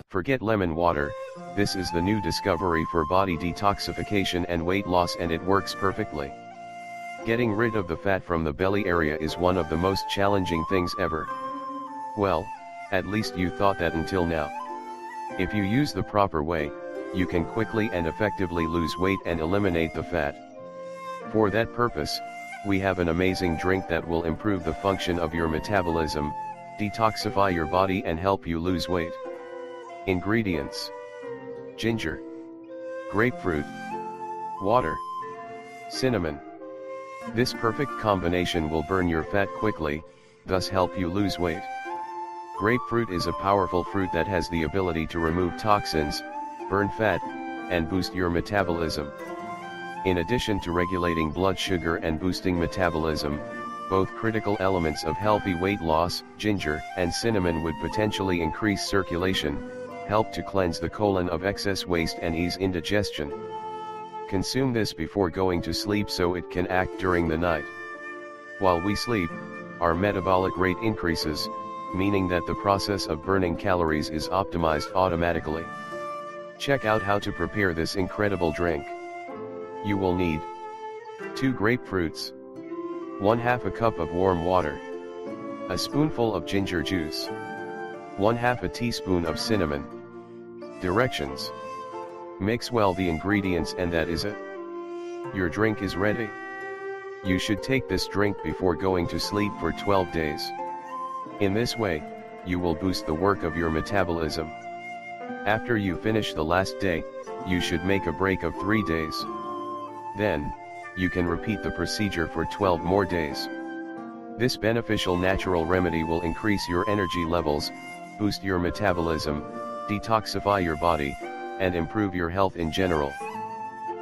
Forget lemon water, this is the new discovery for body detoxification and weight loss, and it works perfectly. Getting rid of the fat from the belly area is one of the most challenging things ever. Well, at least you thought that until now. If you use the proper way, you can quickly and effectively lose weight and eliminate the fat. For that purpose, we have an amazing drink that will improve the function of your metabolism, detoxify your body and help you lose weight. Ingredients: ginger, grapefruit, water, cinnamon. This perfect combination will burn your fat quickly, thus help you lose weight. Grapefruit is a powerful fruit that has the ability to remove toxins, burn fat, and boost your metabolism. In addition to regulating blood sugar and boosting metabolism, both critical elements of healthy weight loss, ginger and cinnamon, would potentially increase circulation, help to cleanse the colon of excess waste and ease indigestion. Consume this before going to sleep so it can act during the night. While we sleep, our metabolic rate increases, meaning that the process of burning calories is optimized automatically. Check out how to prepare this incredible drink. You will need 2 grapefruits, 1/2 a cup of warm water, a spoonful of ginger juice, 1/2 a teaspoon of cinnamon. Directions: mix well the ingredients and that is it. Your drink is ready. You should take this drink before going to sleep for 12 days. In this way, you will boost the work of your metabolism. After you finish the last day, you should make a break of 3 days. Then, you can repeat the procedure for 12 more days. This beneficial natural remedy will increase your energy levels, boost your metabolism, detoxify your body, and improve your health in general.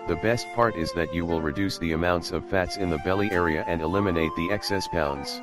The best part is that you will reduce the amounts of fats in the belly area and eliminate the excess pounds.